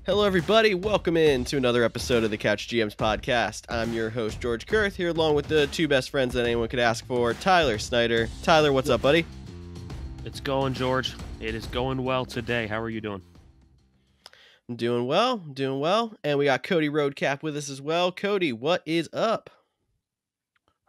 Hello, everybody. Welcome in to another episode of the Couch GMs podcast. I'm your host, George Kerth, here along with the two best friends that anyone could ask for, Tyler, Snyder. Tyler, what's up, buddy? It's going, George. It is going well today. How are you doing? I'm doing well. And we got Cody Roadcap with us as well. Cody, what is up?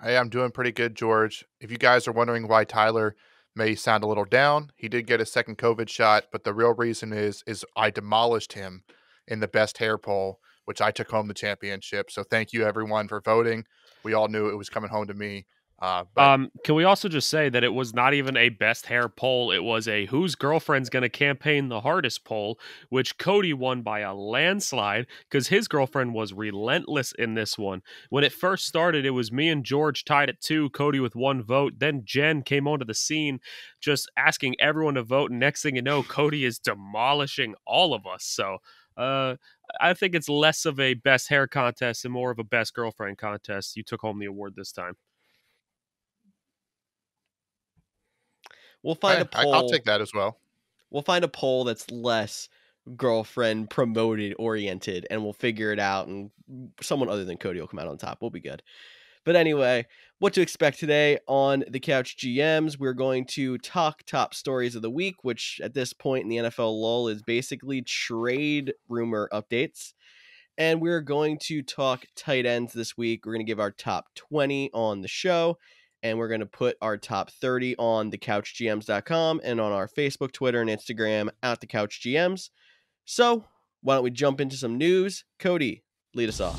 Hey, I'm doing pretty good, George. If you guys are wondering why Tyler may sound a little down, he did get a second COVID shot, but the real reason is I demolished him in the best hair poll, which I took home the championship. So thank you, everyone, for voting. We all knew it was coming home to me. Can we also just say that it was not even a best hair poll? It was a whose girlfriend's going to campaign the hardest poll, which Cody won by a landslide because his girlfriend was relentless in this one. When it first started, it was me and George tied at 2, Cody with 1 vote. Then Jen came onto the scene just asking everyone to vote. And next thing you know, Cody is demolishing all of us. So I think it's less of a best hair contest and more of a best girlfriend contest. You took home the award this time. We'll find a poll. I'll take that as well. We'll find a poll that's less girlfriend promoted oriented, and we'll figure it out, and someone other than Cody will come out on top. We'll be good. But anyway, what to expect today on the Couch GMs. We're going to talk top stories of the week, which at this point in the NFL lull is basically trade rumor updates. And we're going to talk tight ends this week. We're going to give our top 20 on the show. And we're going to put our top 30 on thecouchgms.com and on our Facebook, Twitter, and Instagram at thecouchgms. So why don't we jump into some news? Cody, lead us off.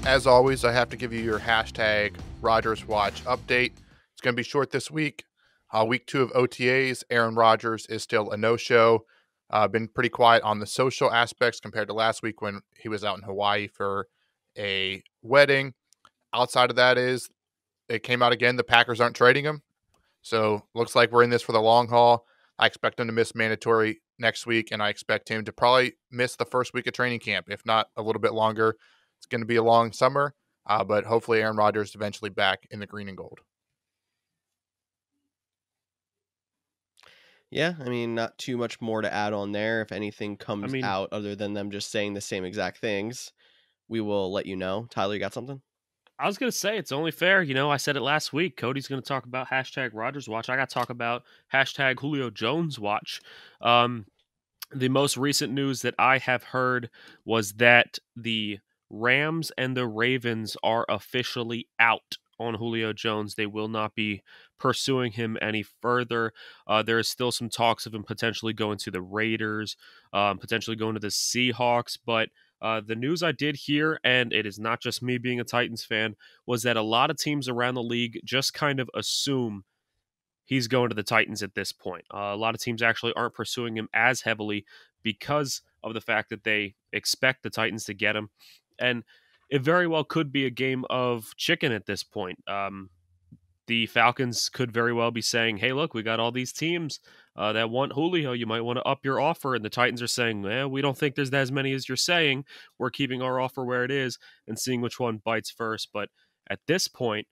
As always, I have to give you your hashtag Rodgers Watch update. It's going to be short this week. Week 2 of OTAs, Aaron Rodgers is still a no-show. Been pretty quiet on the social aspects compared to last week when he was out in Hawaii for a wedding. Outside of that it came out again, the Packers aren't trading him. So looks like we're in this for the long haul. I expect him to miss mandatory next week, and I expect him to probably miss the first week of training camp, if not a little bit longer. It's going to be a long summer, but hopefully Aaron Rodgers is eventually back in the green and gold. Yeah, I mean, not too much more to add on there. If anything comes out other than them just saying the same exact things, we will let you know. Tyler, you got something? I was going to say, it's only fair. I said it last week. Cody's going to talk about hashtag Rodgers Watch. I got to talk about hashtag Julio Jones Watch. The most recent news that I have heard was that the Rams and the Ravens are officially out on Julio Jones. They will not be pursuing him any further. There is still some talks of him potentially going to the Raiders, potentially going to the Seahawks, but the news I did hear, and it is not just me being a Titans fan, was that a lot of teams around the league just kind of assume he's going to the Titans at this point. A lot of teams actually aren't pursuing him as heavily because of the fact that they expect the Titans to get him. And it very well could be a game of chicken at this point. The Falcons could very well be saying, hey, look, we got all these teams that want Julio. You might want to up your offer. And the Titans are saying, we don't think there's as many as you're saying. We're keeping our offer where it is and seeing which one bites first. But at this point,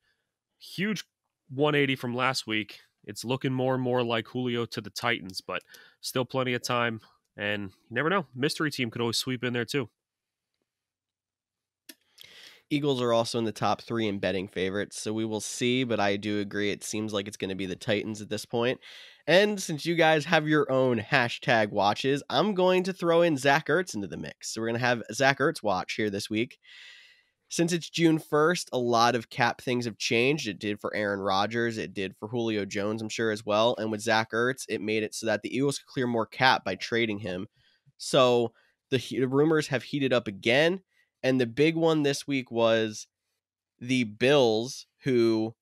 huge 180 from last week. It's looking more and more like Julio to the Titans, but still plenty of time. And you never know. Mystery team could always sweep in there too. Eagles are also in the top 3 in betting favorites, so we will see, but I do agree it seems like it's going to be the Titans at this point. And since you guys have your own hashtag watches, I'm going to throw in Zach Ertz into the mix. So we're going to have Zach Ertz watch here this week. Since it's June 1st, a lot of cap things have changed. It did for Aaron Rodgers. It did for Julio Jones, I'm sure, as well. And with Zach Ertz, it made it so that the Eagles could clear more cap by trading him. So the rumors have heated up again. And the big one this week was the Bills, who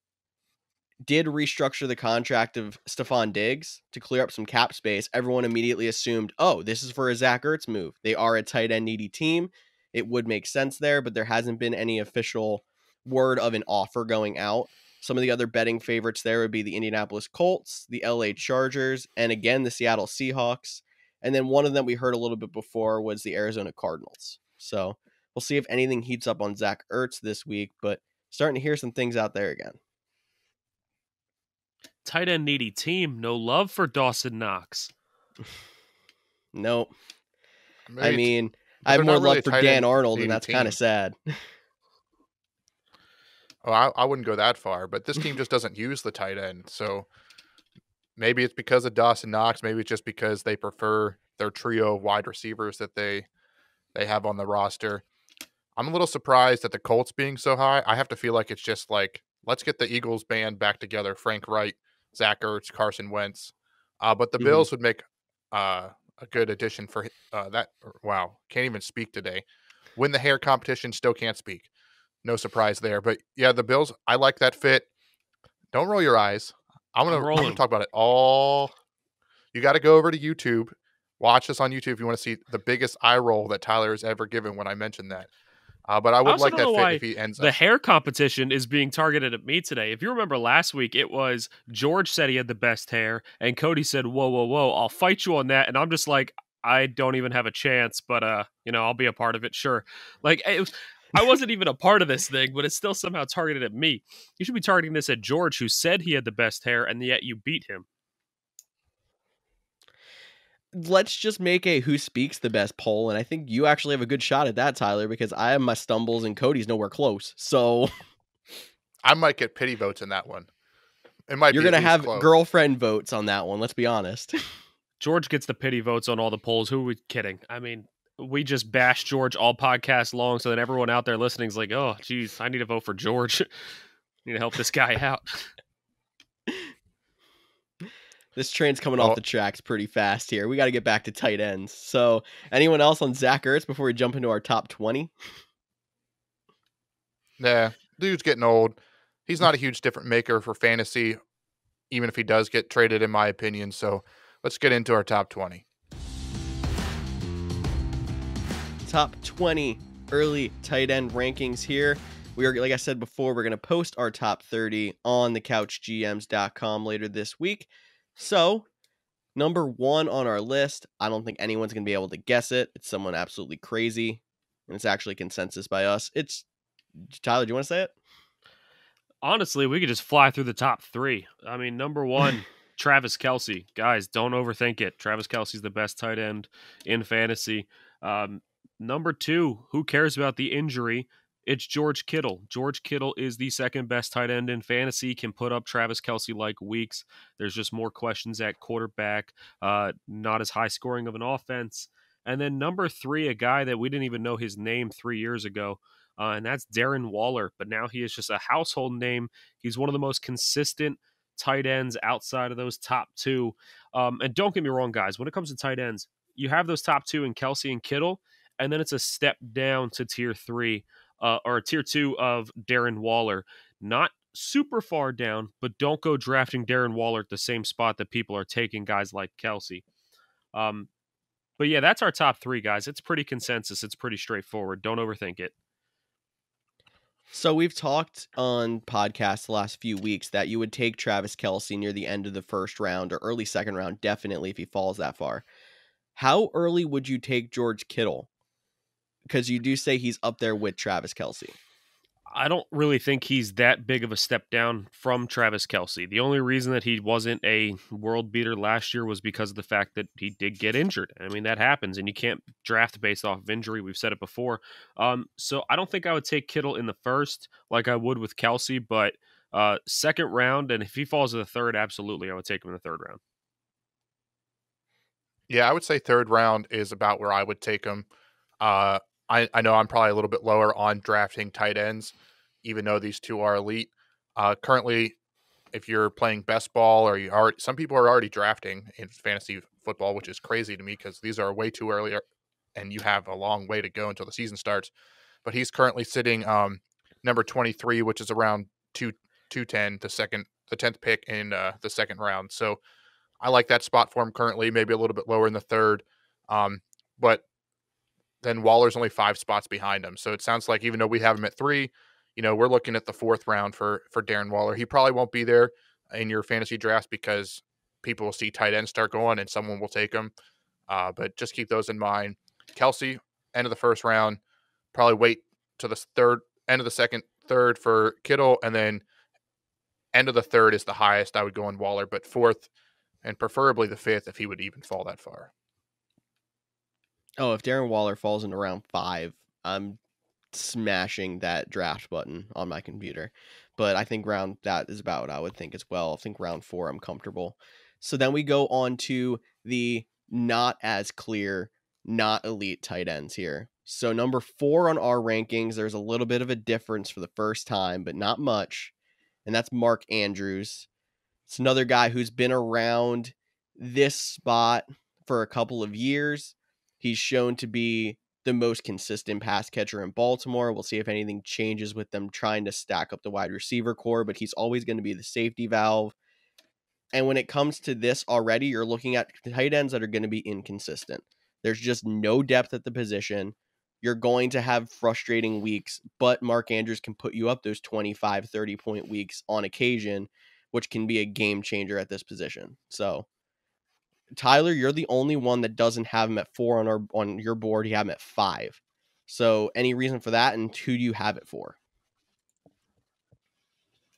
did restructure the contract of Stephon Diggs to clear up some cap space. Everyone immediately assumed, oh, this is for a Zach Ertz move. They are a tight end needy team. It would make sense there, but there hasn't been any official word of an offer going out. Some of the other betting favorites there would be the Indianapolis Colts, the LA Chargers, and again, the Seattle Seahawks. And then one of them we heard a little bit before was the Arizona Cardinals. So we'll see if anything heats up on Zach Ertz this week, but starting to hear some things out there again. Tight end needy team. No love for Dawson Knox. Nope. I Maybe mean, I but have they're more not really love a for tight Dan end Arnold, and needy that's kind team. of sad. Oh, I wouldn't go that far, but this team just doesn't use the tight end. So maybe it's because of Dawson Knox. Maybe it's just because they prefer their trio of wide receivers that they have on the roster. I'm a little surprised at the Colts being so high. I have to feel like it's just like, let's get the Eagles band back together. Frank Wright, Zach Ertz, Carson Wentz. But the Mhm. Bills would make a good addition for that. Wow, can't even speak today. Win the hair competition, still can't speak. No surprise there. But yeah, the Bills, I like that fit. Don't roll your eyes. I'm I'm gonna rolling. talk about it all. You got to go over to YouTube. Watch us on YouTube if you want to see the biggest eye roll that Tyler has ever given when I mentioned that. But I I would also like don't that know fit if why he ends the up. hair competition is being targeted at me today. If you remember last week, it was George said he had the best hair, and Cody said, "Whoa, whoa, whoa! I'll fight you on that." And I'm just like, I don't even have a chance, but I'll be a part of it, sure. Like I wasn't even a part of this thing, but it's still somehow targeted at me. You should be targeting this at George, who said he had the best hair, and yet you beat him. Let's just make a who speaks the best poll, and I think you actually have a good shot at that, Tyler, because I have my stumbles and Cody's nowhere close. So I might get pity votes in that one. It might you're be at gonna least have close. girlfriend votes on that one. Let's be honest. George gets the pity votes on all the polls. Who are we kidding? I mean, we just bash George all podcast long, so that everyone out there listening is like, "Oh, geez, I need to vote for George. Need to help this guy out." This train's coming off Well, the tracks pretty fast here. We got to get back to tight ends. So, anyone else on Zach Ertz before we jump into our top 20? nah, dude's getting old. He's not a huge difference maker for fantasy, even if he does get traded, in my opinion. So let's get into our top 20. Top 20 early tight end rankings here. We are, like I said before, we're going to post our top 30 on the couchgms.com later this week. So, number 1 on our list, I don't think anyone's going to be able to guess it. It's someone absolutely crazy, and it's actually consensus by us. It's Tyler, do you want to say it? Honestly, we could just fly through the top three. I mean, number one, Travis Kelce. Guys, don't overthink it. Travis Kelce's the best tight end in fantasy. Um, Number two, who cares about the injury? It's George Kittle. George Kittle is the second best tight end in fantasy, can put up Travis Kelce like weeks. There's just more questions at quarterback, not as high scoring of an offense. And then number three, a guy that we didn't even know his name 3 years ago, and that's Darren Waller. But now he is just a household name. He's one of the most consistent tight ends outside of those top two. And don't get me wrong, guys, when it comes to tight ends, you have those top two in Kelce and Kittle, and then it's a step down to tier three or tier two of Darren Waller. Not super far down, but don't go drafting Darren Waller at the same spot that people are taking guys like Kelce. Um, but yeah, that's our top three, guys. It's pretty consensus. It's pretty straightforward. Don't overthink it. So we've talked on podcasts the last few weeks that you would take Travis Kelce near the end of the first round or early second round, definitely if he falls that far. How early would you take George Kittle? Because you do say he's up there with Travis Kelce. I don't really think he's that big of a step down from Travis Kelce. The only reason that he wasn't a world beater last year was because of the fact that he did get injured. I mean, that happens, and you can't draft based off of injury. We've said it before. So I don't think I would take Kittle in the first like I would with Kelce, but second round, and if he falls to the third, absolutely, I would take him in the third round. Yeah, I would say third round is about where I would take him. Uh, I know I'm probably a little bit lower on drafting tight ends, even though these two are elite. Currently, if you're playing best ball or you are, some people are already drafting in fantasy football, which is crazy to me because these are way too early and you have a long way to go until the season starts. But he's currently sitting number 23, which is around 210, the 10th pick in the second round. So I like that spot for him currently, maybe a little bit lower in the third. But then Waller's only 5 spots behind him. So it sounds like even though we have him at 3, we're looking at the 4th round for Darren Waller. He probably won't be there in your fantasy drafts because people will see tight ends start going and someone will take him. But just keep those in mind. Kelce, end of the first round. Probably wait to the end of the second, third for Kittle, and then end of the third is the highest I would go on Waller, but 4th and preferably the 5th if he would even fall that far. Oh, if Darren Waller falls into round 5, I'm smashing that draft button on my computer. But I think that is about what I would think as well. I think round 4, I'm comfortable. So then we go on to the not as clear, not elite tight ends here. So number 4 on our rankings, there's a little bit of a difference for the first time, but not much. And that's Mark Andrews. It's another guy who's been around this spot for a couple of years. He's shown to be the most consistent pass catcher in Baltimore. We'll see if anything changes with them trying to stack up the wide receiver core, but he's always going to be the safety valve. And when it comes to this already, you're looking at tight ends that are going to be inconsistent. There's just no depth at the position. You're going to have frustrating weeks, but Mark Andrews can put you up those 25, 30-point weeks on occasion, which can be a game changer at this position. So, Tyler, you're the only one that doesn't have him at 4 on your board. You have him at 5. So, any reason for that, and who do you have it for?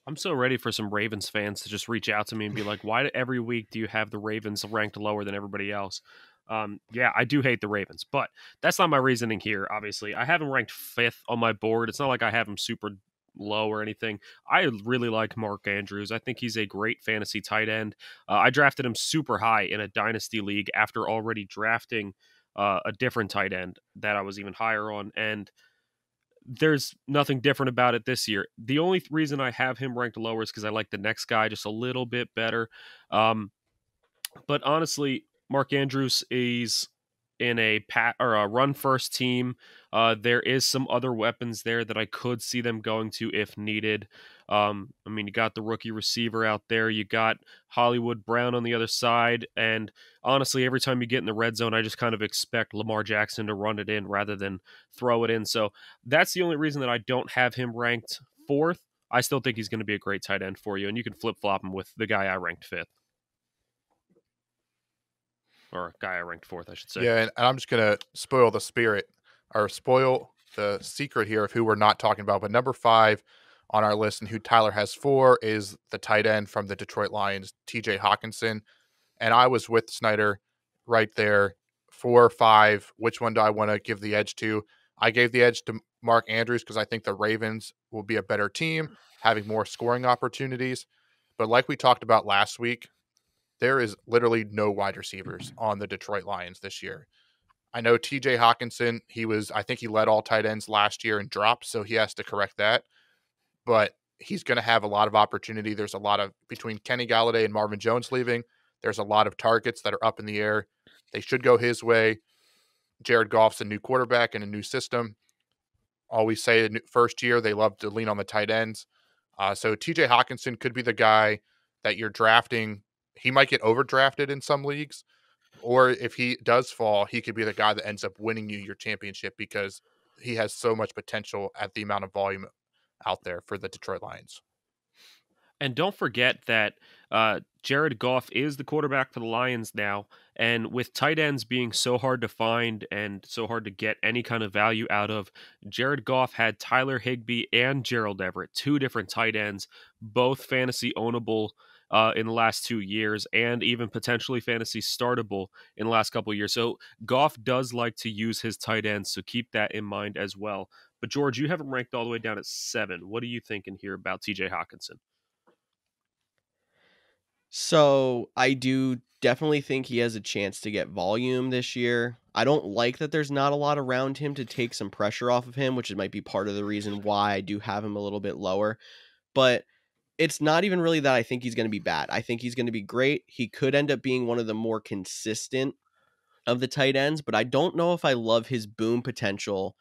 I'm so ready for some Ravens fans to just reach out to me and be like, why every week do you have the Ravens ranked lower than everybody else? Yeah, I do hate the Ravens, but that's not my reasoning here, obviously. I have him ranked 5th on my board. It's not like I have him super low or anything. I really like Mark Andrews. I think he's a great fantasy tight end. I drafted him super high in a dynasty league after already drafting a different tight end that I was even higher on, and there's nothing different about it this year. The only reason I have him ranked lower is because I like the next guy just a little bit better. But honestly, Mark Andrews is in a run first team. There is some other weapons there that I could see them going to if needed. I mean, you got the rookie receiver out there. You got Hollywood Brown on the other side. And honestly, every time you get in the red zone, I just kind of expect Lamar Jackson to run it in rather than throw it in. So that's the only reason that I don't have him ranked 4th. I still think he's going to be a great tight end for you, and you can flip-flop him with the guy I ranked 5th. Or guy I ranked 4th, I should say. Yeah, and I'm just going to spoil the spirit, or spoil the secret here of who we're not talking about. But number 5 on our list and who Tyler has 4 is the tight end from the Detroit Lions, TJ Hawkinson. And I was with Snyder right there, 4 or 5. Which one do I want to give the edge to? I gave the edge to Mark Andrews because I think the Ravens will be a better team, having more scoring opportunities. But like we talked about last week, there is literally no wide receivers on the Detroit Lions this year. I know TJ Hawkinson, I think he led all tight ends last year in drops, so he has to correct that. But he's going to have a lot of opportunity. There's a lot of, between Kenny Galladay and Marvin Jones leaving, there's a lot of targets that are up in the air. They should go his way. Jared Goff's a new quarterback and a new system. Always say first year, they love to lean on the tight ends. So TJ Hawkinson could be the guy that you're drafting. He might get overdrafted in some leagues, or if he does fall, he could be the guy that ends up winning you your championship because he has so much potential at the amount of volume out there for the Detroit Lions. And don't forget that Jared Goff is the quarterback for the Lions now. And with tight ends being so hard to find and so hard to get any kind of value out of, Jared Goff had Tyler Higbee and Gerald Everett, 2 different tight ends, both fantasy ownable in the last 2 years and even potentially fantasy startable in the last couple of years. So Goff does like to use his tight ends, so keep that in mind as well. But George, you have him ranked all the way down at 7. What are you thinking here about TJ Hawkinson? So I do definitely think he has a chance to get volume this year. I don't like that there's not a lot around him to take some pressure off of him, which might be part of the reason why I do have him a little bit lower. But it's not even really that I think he's going to be bad. I think he's going to be great. He could end up being one of the more consistent of the tight ends, but I don't know if I love his boom potential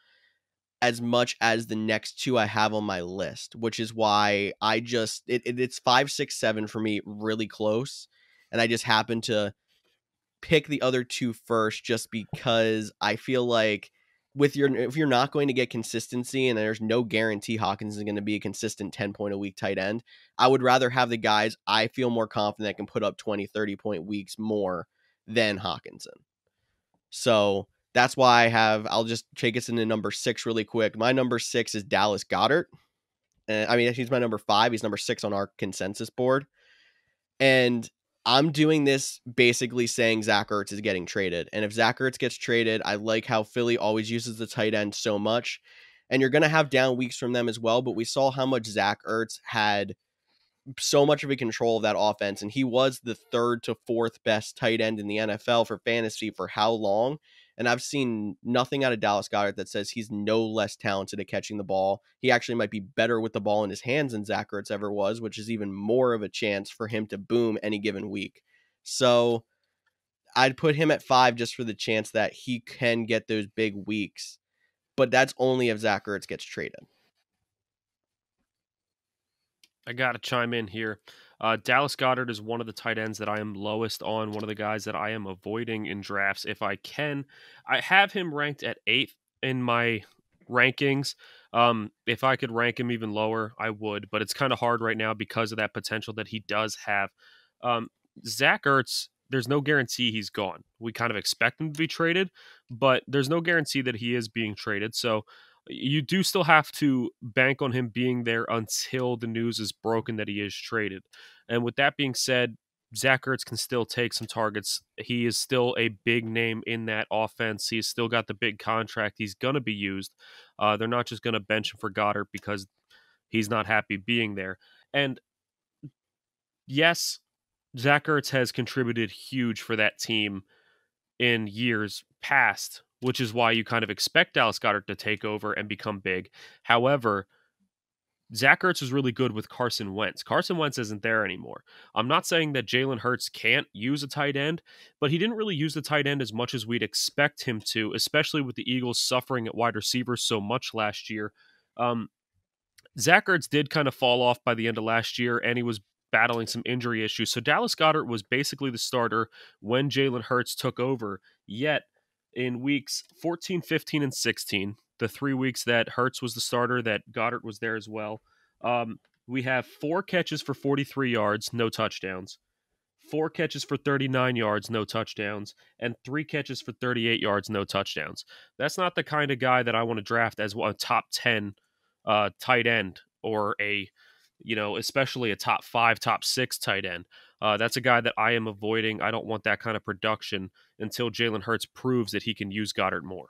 as much as the next 2 I have on my list, which is why it's 5, 6, 7 for me, really close. And I just happen to pick the other 2 first just because I feel like if you're not going to get consistency and there's no guarantee Hawkins is going to be a consistent 10-point a week tight end, I would rather have the guys I feel more confident that can put up 20, 30-point weeks more than Hawkinson. So that's why I'll just take us into number 6 really quick. My number 6 is Dallas Goedert. I mean, he's my number 5. He's number 6 on our consensus board. And I'm doing this basically saying Zach Ertz is getting traded. And if Zach Ertz gets traded, I like how Philly always uses the tight end so much. And you're going to have down weeks from them as well. But we saw how much Zach Ertz had so much of a control of that offense. And he was the third to fourth best tight end in the NFL for fantasy for how long? And I've seen nothing out of Dallas Goedert that says he's no less talented at catching the ball. He actually might be better with the ball in his hands than Zach Ertz ever was, which is even more of a chance for him to boom any given week. So I'd put him at 5 just for the chance that he can get those big weeks. But that's only if Zach Ertz gets traded. I got to chime in here. Dallas Goedert is one of the tight ends that I am lowest on, one of the guys that I am avoiding in drafts if I can. I have him ranked at 8th in my rankings. If I could rank him even lower, I would, but it's kind of hard right now because of that potential that he does have. Zach Ertz, there's no guarantee he's gone. We kind of expect him to be traded, but there's no guarantee that he is being traded. So you do still have to bank on him being there until the news is broken that he is traded. And with that being said, Zach Ertz can still take some targets. He is still a big name in that offense. He's still got the big contract. He's going to be used. They're not just going to bench him for Goddard because he's not happy being there. And yes, Zach Ertz has contributed huge for that team in years past, which is why you kind of expect Dallas Goedert to take over and become big. However, Zach Ertz is really good with Carson Wentz. Carson Wentz isn't there anymore. I'm not saying that Jalen Hurts can't use a tight end, but he didn't really use the tight end as much as we'd expect him to, especially with the Eagles suffering at wide receiver so much last year. Zach Ertz did kind of fall off by the end of last year, and he was battling some injury issues. So Dallas Goedert was basically the starter when Jalen Hurts took over. Yet in weeks 14, 15, and 16, the 3 weeks that Hurts was the starter, that Goddard was there as well, we have 4 catches for 43 yards, no touchdowns. 4 catches for 39 yards, no touchdowns, and 3 catches for 38 yards, no touchdowns. That's not the kind of guy that I want to draft as a top 10 tight end, or especially a top 5, top 6 tight end. That's a guy that I am avoiding. I don't want that kind of production until Jalen Hurts proves that he can use Goddard more.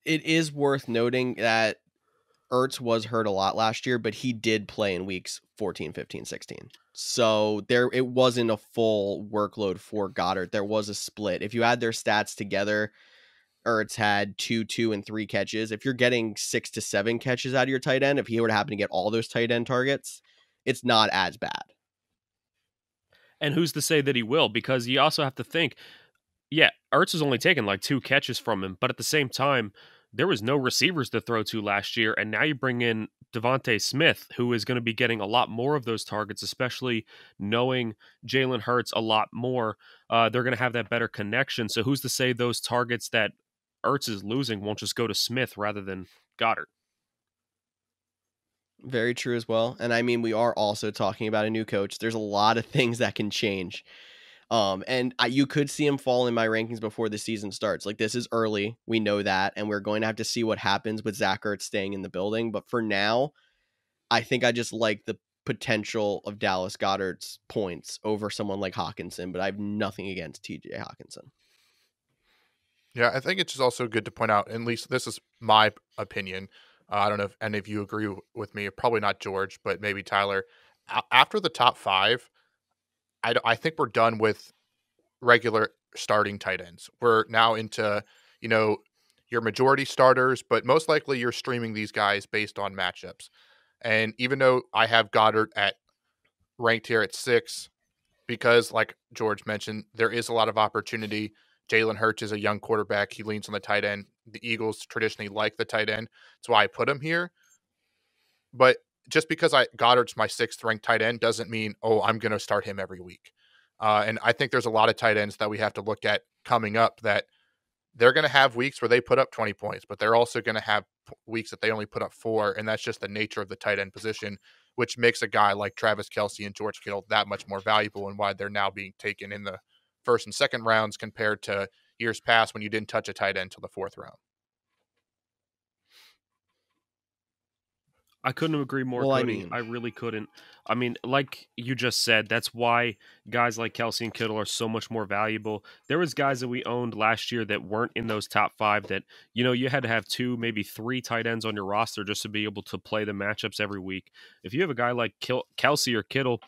It is worth noting that Ertz was hurt a lot last year, but he did play in weeks 14, 15, 16. So it wasn't a full workload for Goddard. There was a split. If you add their stats together, Ertz had 2, and 3 catches. If you're getting 6 to 7 catches out of your tight end, if he were to happen to get all those tight end targets, it's not as bad. And who's to say that he will? Because you also have to think, Ertz has only taken like 2 catches from him, but at the same time, there was no receivers to throw to last year, and now you bring in Devontae Smith, who is going to be getting a lot more of those targets, especially knowing Jalen Hurts a lot more. They're going to have that better connection. So who's to say those targets that Ertz is losing won't just go to Smith rather than Goddard? Very true as well. And I mean, we are also talking about a new coach. There's a lot of things that can change. You could see him fall in my rankings before the season starts. Like, this is early. We know that. And we're going to have to see what happens with Zach Ertz staying in the building. But for now, I think I just like the potential of Dallas Goedert's points over someone like Hawkinson. But I have nothing against TJ Hawkinson. Yeah, I think it's just also good to point out, at least this is my opinion. I don't know if any of you agree with me. Probably not George, but maybe Tyler. After the top 5, I think we're done with regular starting tight ends. We're now into, your majority starters, but most likely you're streaming these guys based on matchups. And even though I have Goddard ranked here at 6, because like George mentioned, there is a lot of opportunity. Jalen Hurts is a young quarterback. He leans on the tight end. The Eagles traditionally like the tight end. That's why I put him here. But just because Goddard's my 6th ranked tight end doesn't mean, I'm going to start him every week. And I think there's a lot of tight ends that we have to look at coming up that they're going to have weeks where they put up 20 points, but they're also going to have weeks that they only put up 4. And that's just the nature of the tight end position, which makes a guy like Travis Kelce and George Kittle that much more valuable, and why they're now being taken in the 1st and 2nd rounds compared to years past when you didn't touch a tight end till the 4th round. I couldn't agree more, Well, I Cody. mean, I really couldn't. I mean, like you just said, that's why guys like Kelsey and Kittle are so much more valuable. There was guys that we owned last year that weren't in those top 5 that, you had to have 2, maybe 3 tight ends on your roster just to be able to play the matchups every week. If you have a guy like Kelsey or Kittle,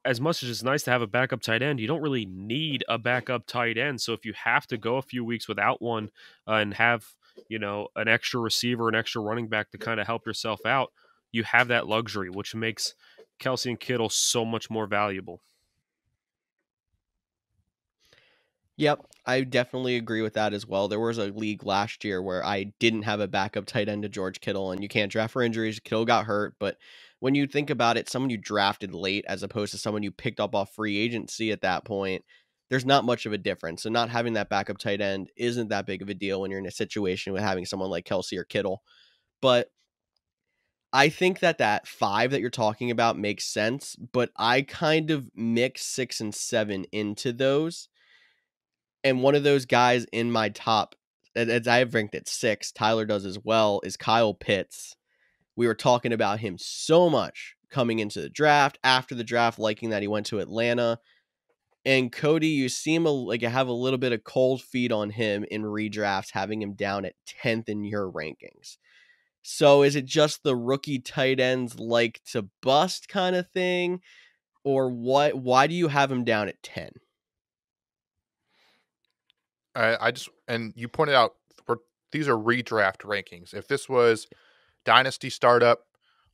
as much as it's nice to have a backup tight end, you don't really need a backup tight end. So if you have to go a few weeks without one and have, an extra receiver, an extra running back to kind of help yourself out, you have that luxury, which makes Kelsey and Kittle so much more valuable. yep, I definitely agree with that as well. There was a league last year where I didn't have a backup tight end to George Kittle, and you can't draft for injuries. Kittle got hurt, but when you think about it, someone you drafted late as opposed to someone you picked up off free agency at that point, there's not much of a difference. So not having that backup tight end isn't that big of a deal when you're in a situation with having someone like Kelsey or Kittle. But I think that 5 that you're talking about makes sense, but I kind of mix 6 and 7 into those. And one of those guys in my top, as I have ranked at 6, Tyler does as well, is Kyle Pitts. We were talking about him so much coming into the draft, after the draft, liking that he went to Atlanta. And Cody, you seem like you have a little bit of cold feet on him in redrafts, having him down at 10th in your rankings. So is it just the rookie tight ends like to bust kind of thing? Or what? Why do you have him down at 10? And you pointed out these are redraft rankings. If this was dynasty startup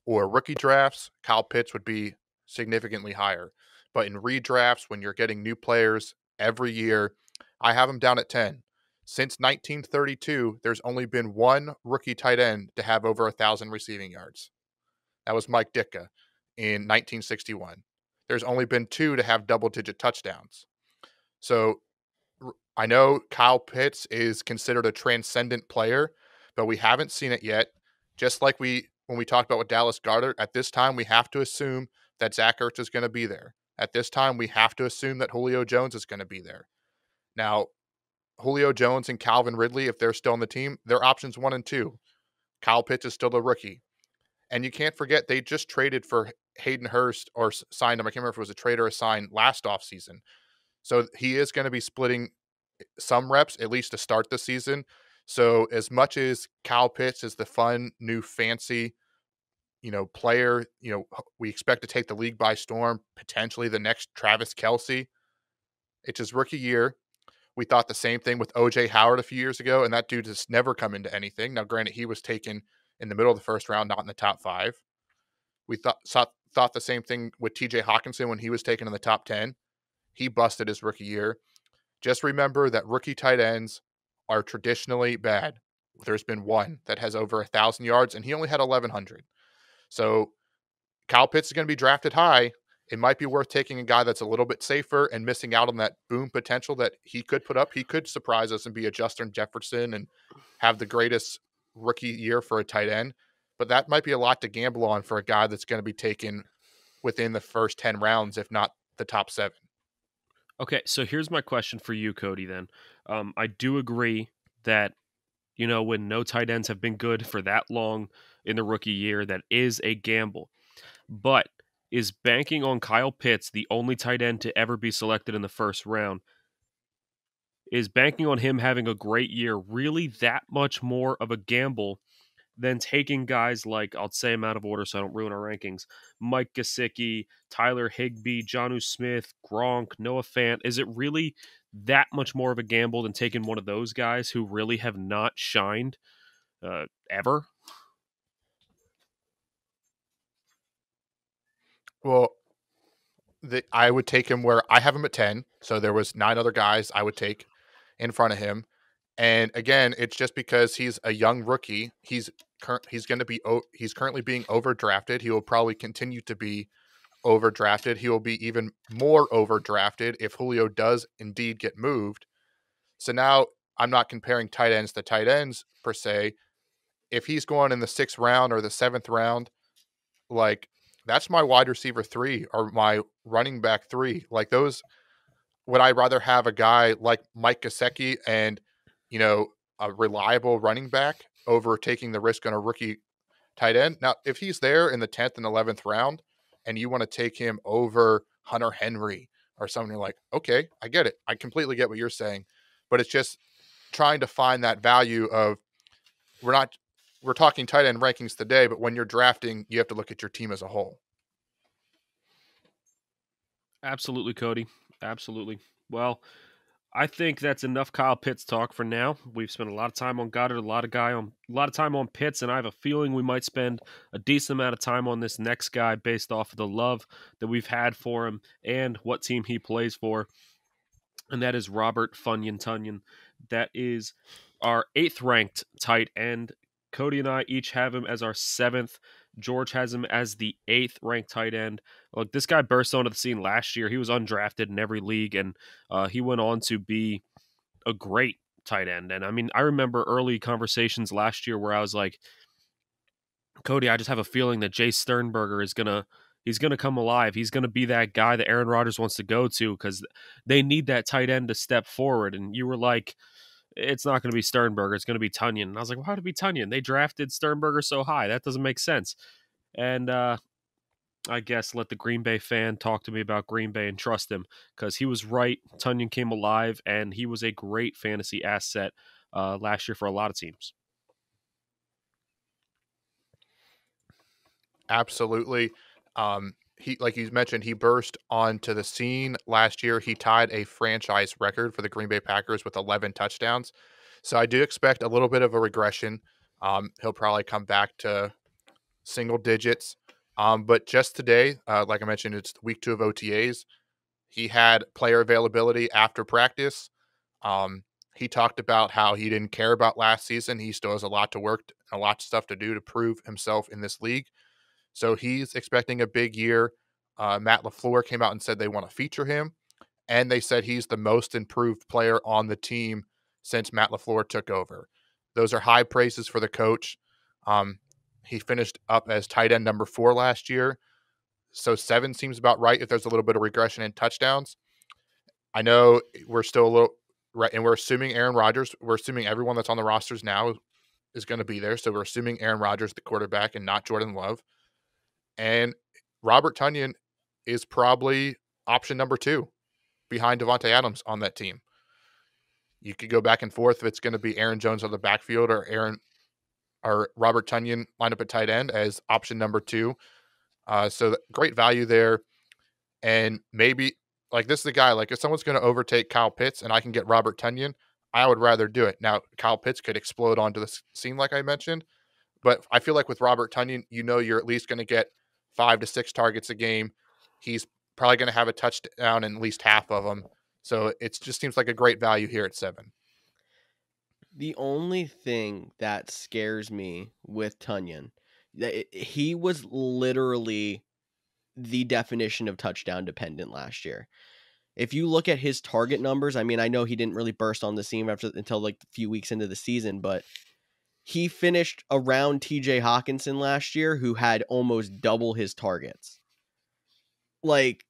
or rookie drafts, Kyle Pitts would be significantly higher. But in redrafts, when you're getting new players every year, I have him down at 10. Since 1932, there's only been one rookie tight end to have over 1,000 receiving yards. That was Mike Ditka in 1961. There's only been 2 to have double-digit touchdowns. So I know Kyle Pitts is considered a transcendent player, but we haven't seen it yet. Just like when we talked about with Dallas Goedert, at this time we have to assume that Zach Ertz is going to be there. At this time, we have to assume that Julio Jones is going to be there. Now, Julio Jones and Calvin Ridley, if they're still on the team, they're options 1 and 2. Kyle Pitts is still the rookie. And you can't forget, they just traded for Hayden Hurst or signed him. I can't remember if it was a trade or a sign last offseason. So he is going to be splitting some reps, at least to start the season. So as much as Kyle Pitts is the fun, new, fancy, player, we expect to take the league by storm, potentially the next Travis Kelce. It's his rookie year. We thought the same thing with O.J. Howard a few years ago, and that dude has never come into anything. Now, granted, he was taken in the middle of the first round, not in the top 5. We thought the same thing with T.J. Hawkinson when he was taken in the top 10. He busted his rookie year. Just remember that rookie tight ends are traditionally bad. There's been one that has over 1,000 yards, and he only had 1,100. So Kyle Pitts is going to be drafted high. It might be worth taking a guy that's a little bit safer and missing out on that boom potential that he could put up. He could surprise us and be a Justin Jefferson and have the greatest rookie year for a tight end. But that might be a lot to gamble on for a guy that's going to be taken within the first 10 rounds, if not the top 7. Okay, so here's my question for you, Cody, then. I do agree that, when no tight ends have been good for that long in the rookie year, that is a gamble. But is banking on Kyle Pitts, the only tight end to ever be selected in the first round, is banking on him having a great year really that much more of a gamble than taking guys like, I'll say them out of order so I don't ruin our rankings, Mike Gesicki, Tyler Higbee, Jonnu Smith, Gronk, Noah Fant? Is it really that much more of a gamble than taking one of those guys who really have not shined ever? Well, I would take him where I have him at 10. So there was 9 other guys I would take in front of him. And again, it's just because he's a young rookie. He's currently being overdrafted. He will probably continue to be overdrafted. He will be even more overdrafted if Julio does indeed get moved. So now I'm not comparing tight ends to tight ends per se. If he's going in the 6th round or the 7th round, like that's my wide receiver 3 or my running back 3. Like those, would I rather have a guy like Mike Gesicki and, a reliable running back over taking the risk on a rookie tight end. Now, if he's there in the 10th and 11th round and you want to take him over Hunter Henry or something, you're like, okay, I get it. I completely get what you're saying. But it's just trying to find that value of we're talking tight end rankings today, but when you're drafting, you have to look at your team as a whole. Absolutely, Cody. Absolutely. Well, I think that's enough Kyle Pitts talk for now. We've spent a lot of time on Goddard, a lot of time on Pitts, and I have a feeling we might spend a decent amount of time on this next guy based off of the love that we've had for him and what team he plays for. And that is Robert Funyon Tunyon. That is our 8th ranked tight end. Cody and I each have him as our 7th. George has him as the 8th ranked tight end. Look, this guy burst onto the scene last year. He was undrafted in every league, and he went on to be a great tight end. And I mean, I remember early conversations last year where I was like, Cody, I just have a feeling that Jay Sternberger he's gonna come alive. He's gonna be that guy that Aaron Rodgers wants to go to because they need that tight end to step forward. And you were like, it's not going to be Sternberger. It's going to be Tunyon. And I was like, why would it be Tunyon? They drafted Sternberger so high. That doesn't make sense. And I guess let the Green Bay fan talk to me about Green Bay and trust him because he was right. Tunyon came alive, and he was a great fantasy asset last year for a lot of teams. Absolutely. He, like you mentioned, he burst onto the scene last year. He tied a franchise record for the Green Bay Packers with 11 touchdowns. So I do expect a little bit of a regression. He'll probably come back to single digits. But just today, like I mentioned, it's week 2 of OTAs. He had player availability after practice. He talked about how he didn't care about last season. He still has a lot to work, a lot of stuff to do to prove himself in this league. So he's expecting a big year. Matt LaFleur came out and said they want to feature him. And they said he's the most improved player on the team since Matt LaFleur took over. Those are high praises for the coach. He finished up as tight end number 4 last year. So 7 seems about right if there's a little bit of regression in touchdowns. I know we're still a little right, and we're assuming Aaron Rodgers. We're assuming everyone that's on the rosters now is going to be there. So we're assuming Aaron Rodgers, the quarterback, and not Jordan Love. And Robert Tunyon is probably option number 2 behind Devontae Adams on that team. You could go back and forth if it's going to be Aaron Jones on the backfield or Robert Tunyon line up at tight end as option number 2. So great value there. And maybe like this is the guy, like if someone's going to overtake Kyle Pitts and I can get Robert Tunyon, I would rather do it. Now, Kyle Pitts could explode onto the scene like I mentioned, but I feel like with Robert Tunyon, you're at least going to get 5 to 6 targets a game. He's probably going to have a touchdown in at least half of them. So it just seems like a great value here at 7. The only thing that scares me with Tunyon, he was literally the definition of touchdown dependent last year. If you look at his target numbers, I mean, I know he didn't really burst on the scene until like a few weeks into the season, but he finished around TJ Hawkinson last year, who had almost double his targets. Like,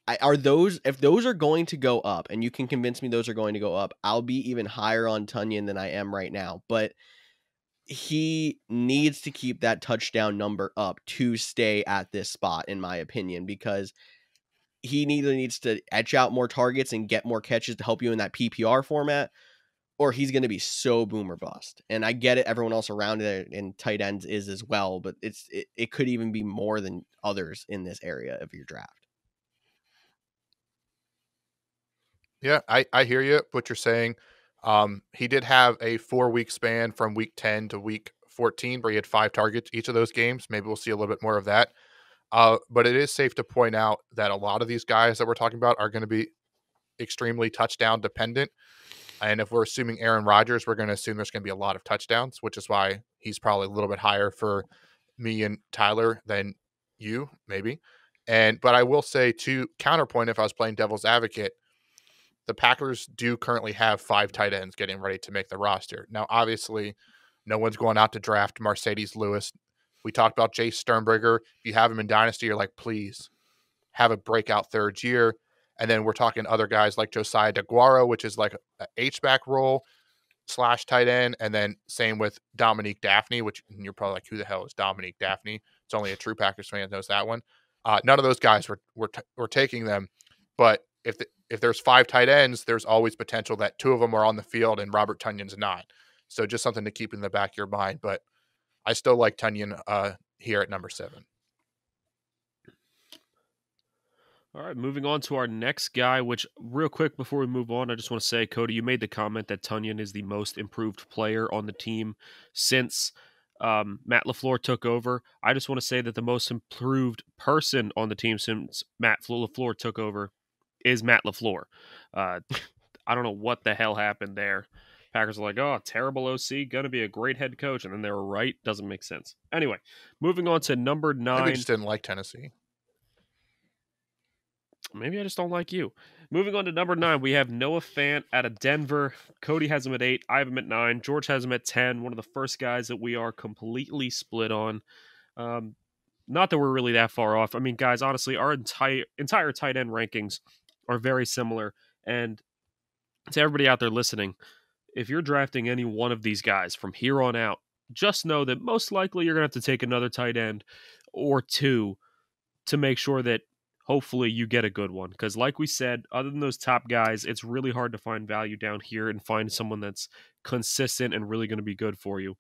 if those are going to go up, and you can convince me those are going to go up, I'll be even higher on Tunyon than I am right now. But he needs to keep that touchdown number up to stay at this spot, in my opinion, because he either needs to etch out more targets and get more catches to help you in that PPR format, or he's going to be so boom or bust. And I get it, everyone else around it in tight ends is as well, but it could even be more than others in this area of your draft. Yeah, I hear you, what you're saying. He did have a 4-week span from week 10 to week 14 where he had 5 targets each of those games. Maybe we'll see a little bit more of that. But it is safe to point out that a lot of these guys that we're talking about are going to be extremely touchdown dependent. And if we're assuming Aaron Rodgers, we're going to assume there's going to be a lot of touchdowns, which is why he's probably a little bit higher for me and Tyler than you, maybe. But I will say, to counterpoint, if I was playing devil's advocate, the Packers do currently have 5 tight ends getting ready to make the roster. Now, obviously, no one's going out to draft Mercedes Lewis. We talked about Jay Sternberger. If you have him in Dynasty, you're like, please have a breakout third year. And then we're talking other guys like Josiah DeGuara, which is like an H-back role. slash tight end, and then same with Dominique Daphne, which you're probably like, who the hell is Dominique Daphne? It's only a true Packers fan that knows that one. None of those guys were taking them, but if there's 5 tight ends, there's always potential that 2 of them are on the field and Robert Tunyon's not. So just something to keep in the back of your mind. But I still like Tunyon here at number 7. All right, moving on to our next guy, which real quick before we move on, I just want to say, Cody, you made the comment that Tunyon is the most improved player on the team since Matt LaFleur took over. I just want to say that the most improved person on the team since Matt LaFleur took over is Matt LaFleur. I don't know what the hell happened there. Packers are like, oh, terrible OC, going to be a great head coach. And then they were right. Doesn't make sense. Anyway, moving on to number 9. I think just didn't like Tennessee. Maybe I just don't like you. Moving on to number 9, we have Noah Fant out of Denver. Cody has him at 8. I have him at 9. George has him at 10. One of the first guys that we are completely split on. Not that we're really that far off. I mean, guys, honestly, our entire tight end rankings are very similar. And to everybody out there listening, if you're drafting any one of these guys from here on out, just know that most likely you're going to have to take another tight end or 2 to make sure that hopefully you get a good one. Because like we said, other than those top guys, it's really hard to find value down here and find someone that's consistent and really going to be good for you.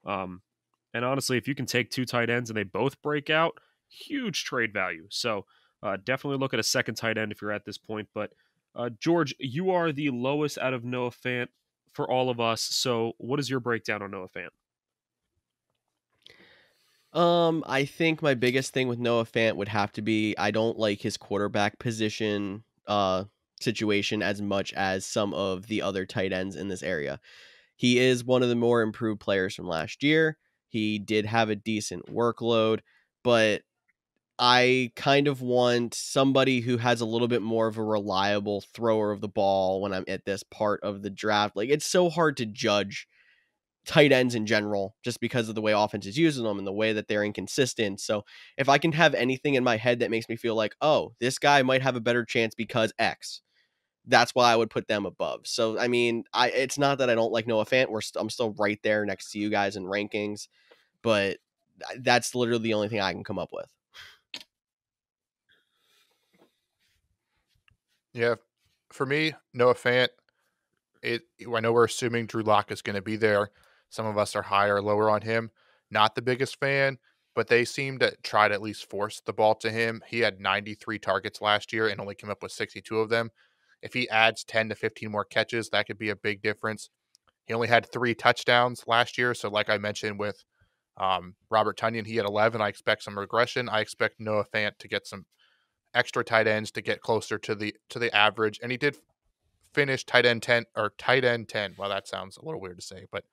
And honestly, if you can take 2 tight ends and they both break out, huge trade value. So definitely look at a second tight end if you're at this point. But George, you are the lowest out of Noah Fant for all of us. So what is your breakdown on Noah Fant? I think my biggest thing with Noah Fant would have to be I don't like his quarterback position situation as much as some of the other tight ends in this area. He is one of the more improved players from last year. He did have a decent workload, but I kind of want somebody who has a little bit more of a reliable thrower of the ball when I'm at this part of the draft. Like, it's so hard to judge tight ends in general just because of the way offense is using them and the way that they're inconsistent. So if I can have anything in my head that makes me feel like, oh, this guy might have a better chance because X, that's why I would put them above. So, I mean, it's not that I don't like Noah Fant. I'm still right there next to you guys in rankings, but that's literally the only thing I can come up with. Yeah, for me, Noah Fant, I know we're assuming Drew Lock is going to be there. Some of us are higher or lower on him. Not the biggest fan, but they seem to try to at least force the ball to him. He had 93 targets last year and only came up with 62 of them. If he adds 10 to 15 more catches, that could be a big difference. He only had 3 touchdowns last year. So like I mentioned with Robert Tunyon, he had 11. I expect some regression. I expect Noah Fant to get some extra tight ends to get closer to the average. And he did finish tight end 10. Well, that sounds a little weird to say, but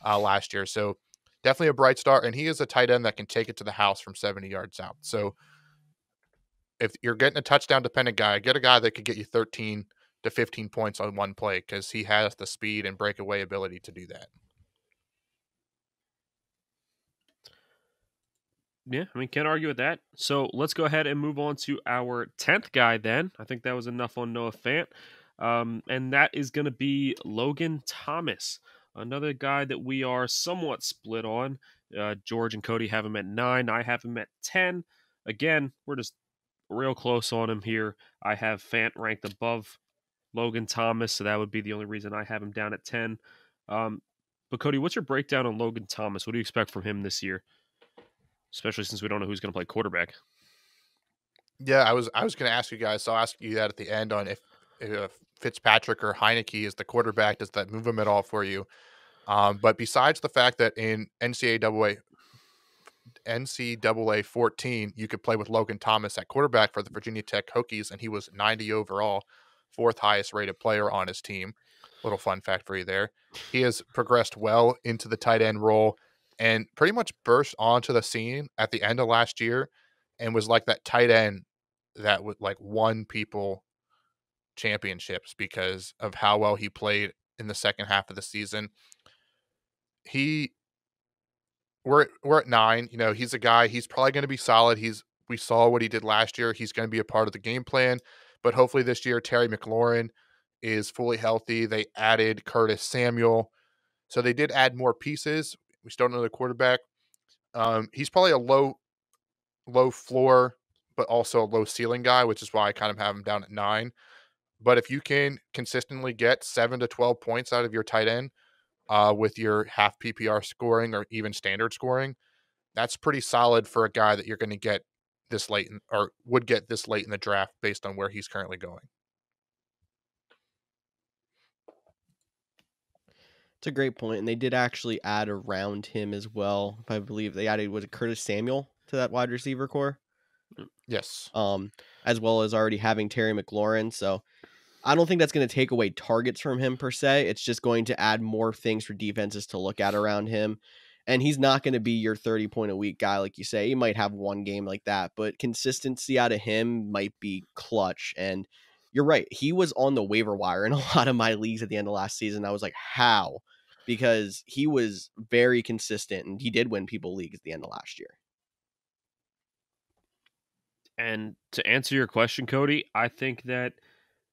last year. So definitely a bright star. And he is a tight end that can take it to the house from 70 yards out. So if you're getting a touchdown dependent guy, get a guy that could get you 13 to 15 points on one play because he has the speed and breakaway ability to do that. Yeah, I mean, can't argue with that. So let's go ahead and move on to our 10th guy then. I think that was enough on Noah Fant. And that is going to be Logan Thomas, another guy that we are somewhat split on. George and Cody have him at 9. I have him at 10. Again, we're just real close on him here. I have Fant ranked above Logan Thomas, so that would be the only reason I have him down at 10. But Cody, what's your breakdown on Logan Thomas? What do you expect from him this year? Especially since we don't know who's going to play quarterback. Yeah, I was going to ask you guys, so I'll ask you that at the end on if Fitzpatrick or Heineke is the quarterback, does that move him at all for you? But besides the fact that in NCAA 14, you could play with Logan Thomas at quarterback for the Virginia Tech Hokies, and he was 90 overall, 4th highest rated player on his team. Little fun fact for you there. He has progressed well into the tight end role and pretty much burst onto the scene at the end of last year and was like that tight end that would like won people championships because of how well he played in the second half of the season. We're at 9. You know, he's a guy, he's probably going to be solid. We saw what he did last year. He's going to be a part of the game plan, but hopefully this year Terry McLaurin is fully healthy. They added Curtis Samuel. So they did add more pieces. We still don't know the quarterback. He's probably a low floor, but also a low ceiling guy, which is why I kind of have him down at 9. But if you can consistently get 7 to 12 points out of your tight end with your half PPR scoring or even standard scoring, that's pretty solid for a guy that you're going to get this late or would get this late in the draft based on where he's currently going. It's a great point, and they did actually add around him as well. I believe they added, was it Curtis Samuel to that wide receiver core? Yes. As well as already having Terry McLaurin. So I don't think that's going to take away targets from him per se. It's just going to add more things for defenses to look at around him. And he's not going to be your 30-point a week guy, like you say. He might have one game like that, but consistency out of him might be clutch. And you're right. He was on the waiver wire in a lot of my leagues at the end of last season. I was like, how? Because he was very consistent, and he did win people leagues at the end of last year. And to answer your question, Cody, I think that,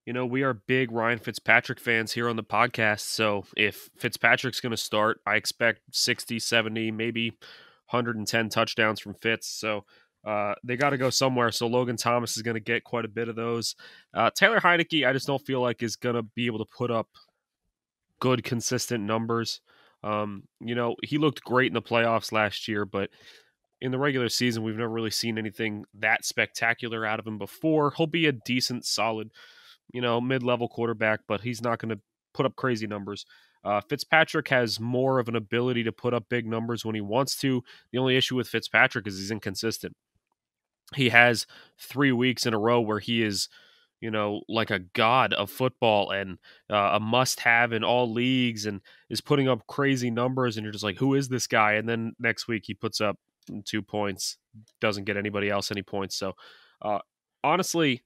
we are big Ryan Fitzpatrick fans here on the podcast. So if Fitzpatrick's going to start, I expect 60, 70, maybe 110 touchdowns from Fitz. So they got to go somewhere. So Logan Thomas is going to get quite a bit of those. Taylor Heineke, I just don't feel like is going to be able to put up good, consistent numbers. He looked great in the playoffs last year, but in the regular season, we've never really seen anything that spectacular out of him before. He'll be a decent, solid, mid-level quarterback, but he's not going to put up crazy numbers. Fitzpatrick has more of an ability to put up big numbers when he wants to. The only issue with Fitzpatrick is he's inconsistent. He has 3 weeks in a row where he is, like a god of football and a must-have in all leagues and is putting up crazy numbers, and you're just like, who is this guy? And then next week he puts up 2 points, doesn't get anybody else any points. So honestly,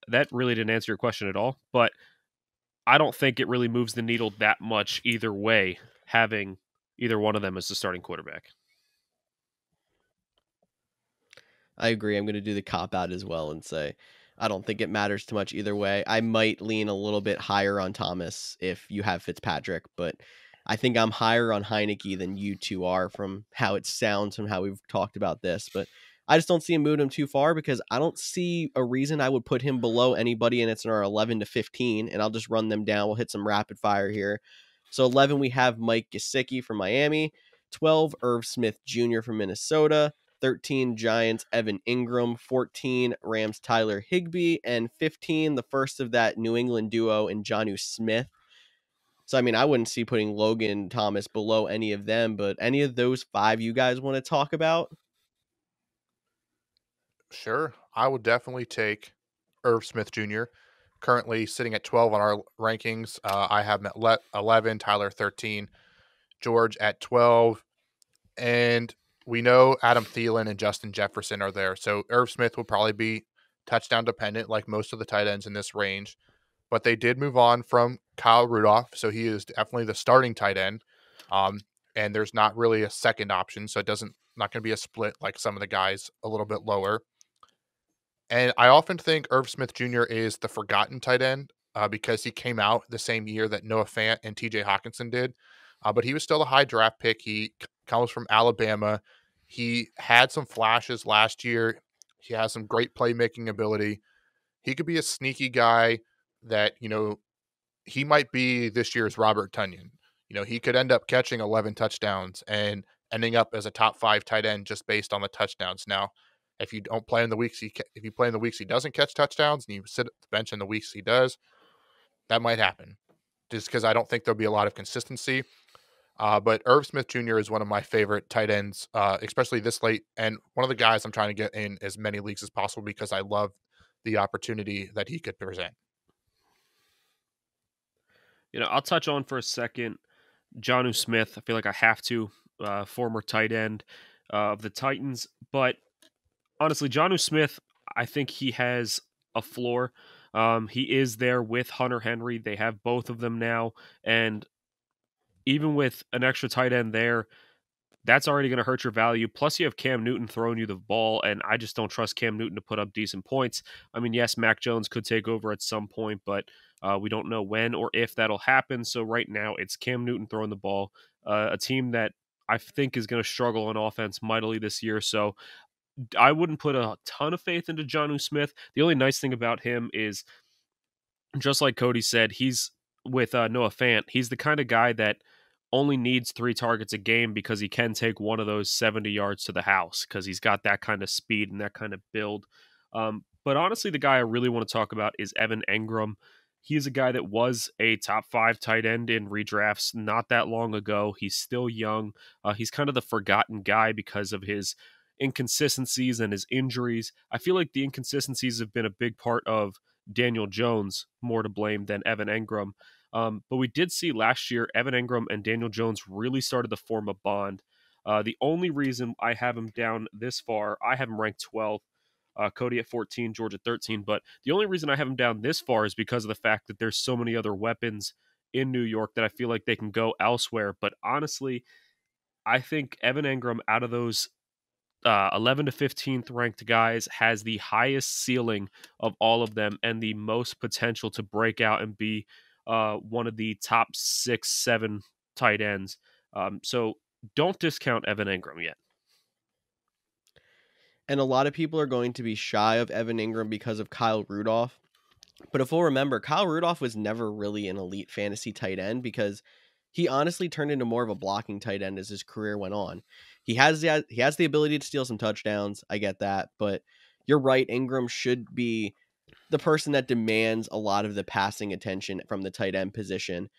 that really didn't answer your question at all, but I don't think it really moves the needle that much either way, having either one of them as the starting quarterback. I agree. I'm going to do the cop out as well and say I don't think it matters too much either way. I might lean a little bit higher on Thomas if you have Fitzpatrick, but I think I'm higher on Heineke than you two are from how it sounds, from how we've talked about this. But I just don't see him moving him too far because I don't see a reason I would put him below anybody, and it's in our 11 to 15, and I'll just run them down. We'll hit some rapid fire here. So 11, we have Mike Gesicki from Miami. 12, Irv Smith Jr. from Minnesota. 13, Giants, Evan Ingram. 14, Rams, Tyler Higbee. And 15, the first of that New England duo in Jonnu Smith. So, I mean, I wouldn't see putting Logan Thomas below any of them, but any of those 5 you guys want to talk about? Sure. I would definitely take Irv Smith Jr., currently sitting at 12 on our rankings. I have him at 11, Tyler 13, George at 12. And we know Adam Thielen and Justin Jefferson are there. So Irv Smith will probably be touchdown dependent like most of the tight ends in this range. But they did move on from Kyle Rudolph, so he is definitely the starting tight end. And there's not really a second option, so not going to be a split like some of the guys a little bit lower. And I often think Irv Smith Jr. is the forgotten tight end because he came out the same year that Noah Fant and TJ Hawkinson did. But he was still a high draft pick. He comes from Alabama. He had some flashes last year. He has some great playmaking ability. He could be a sneaky guy that, he might be this year's Robert Tonyan. He could end up catching 11 touchdowns and ending up as a top 5 tight end just based on the touchdowns. Now, if you don't play in the weeks if you play in the weeks he doesn't catch touchdowns and you sit at the bench in the weeks he does, that might happen. Just because I don't think there'll be a lot of consistency. But Irv Smith Jr. is one of my favorite tight ends, especially this late. And one of the guys I'm trying to get in as many leagues as possible because I love the opportunity that he could present. I'll touch on for a second Jonnu Smith. I feel like I have to, former tight end of the Titans. But honestly, Jonnu Smith, I think he has a floor. He is there with Hunter Henry. They have both of them now. And even with an extra tight end there, that's already going to hurt your value. Plus, you have Cam Newton throwing you the ball, and I just don't trust Cam Newton to put up decent points. I mean, yes, Mac Jones could take over at some point, but We don't know when or if that'll happen. So right now it's Cam Newton throwing the ball, a team that I think is going to struggle on offense mightily this year. So I wouldn't put a ton of faith into Jonnu Smith. The only nice thing about him is, just like Cody said, he's with Noah Fant. He's the kind of guy that only needs 3 targets a game because he can take one of those 70 yards to the house because he's got that kind of speed and that kind of build. But honestly, the guy I really want to talk about is Evan Engram. He's a guy that was a top 5 tight end in redrafts not that long ago. He's still young. He's kind of the forgotten guy because of his inconsistencies and his injuries. I feel like the inconsistencies have been a big part of Daniel Jones more to blame than Evan Engram. But we did see last year Evan Engram and Daniel Jones really started to form a bond. The only reason I have him down this far, I have him ranked 12th, Cody at 14, George at 13. But the only reason I have him down this far is because of the fact that there's so many other weapons in New York that I feel like they can go elsewhere. But honestly, I think Evan Engram, out of those 11 to 15th ranked guys, has the highest ceiling of all of them and the most potential to break out and be one of the top 6, 7 tight ends. So don't discount Evan Engram yet. And a lot of people are going to be shy of Evan Engram because of Kyle Rudolph. But if we'll remember, Kyle Rudolph was never really an elite fantasy tight end because he honestly turned into more of a blocking tight end as his career went on. He has the ability to steal some touchdowns. I get that. But you're right. Engram should be the person that demands a lot of the passing attention from the tight end position.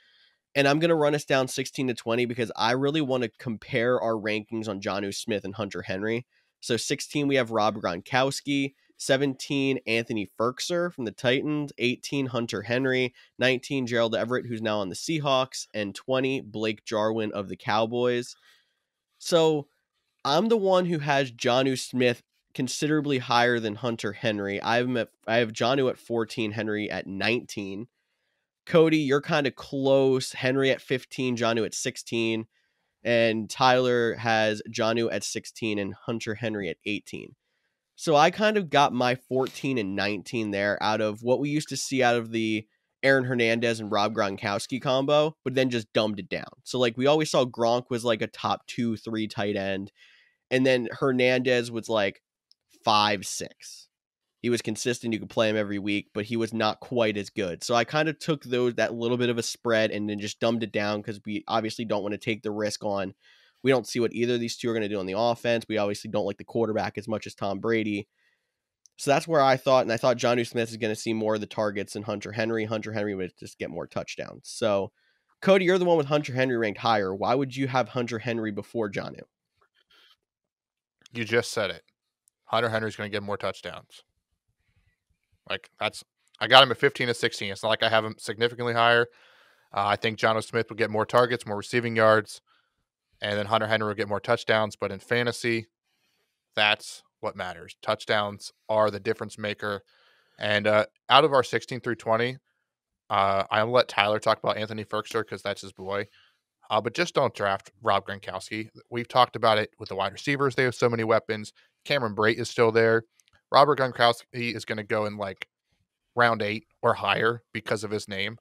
And I'm going to run us down 16 to 20 because I really want to compare our rankings on Jonnu Smith and Hunter Henry. So 16, we have Rob Gronkowski. 17, Anthony Ferkser from the Titans. 18, Hunter Henry. 19, Gerald Everett, who's now on the Seahawks. And 20, Blake Jarwin of the Cowboys. So I'm the one who has Jonnu Smith considerably higher than Hunter Henry. I have Jonnu at 14, Henry at 19. Cody, you're kind of close. Henry at 15, Jonnu at 16. And Tyler has Jonnu at 16 and Hunter Henry at 18. So I kind of got my 14 and 19 there out of what we used to see out of the Aaron Hernandez and Rob Gronkowski combo, but then just dumbed it down. So like we always saw Gronk was like a top 2, 3 tight end. And then Hernandez was like 5, 6. He was consistent. You could play him every week, but he was not quite as good. So I kind of took that little bit of a spread and then just dumbed it down because we obviously don't want to take the risk on. We don't see what either of these two are going to do on the offense. We obviously don't like the quarterback as much as Tom Brady. So that's where I thought, and I thought Jonnu Smith is going to see more of the targets than Hunter Henry. Hunter Henry would just get more touchdowns. So, Cody, you're the one with Hunter Henry ranked higher. Why would you have Hunter Henry before Jonnu? You just said it. Hunter Henry's going to get more touchdowns. I got him at 15 to 16. It's not like I have him significantly higher. I think Jonnu Smith will get more targets, more receiving yards, and then Hunter Henry will get more touchdowns. But in fantasy, that's what matters. Touchdowns are the difference maker. And out of our 16 through 20, I'll let Tyler talk about Anthony Ferkser because that's his boy. But just don't draft Rob Gronkowski. We've talked about it with the wide receivers. They have so many weapons. Cameron Brate is still there. Robert Gronkowski is going to go in like round 8 or higher because of his name.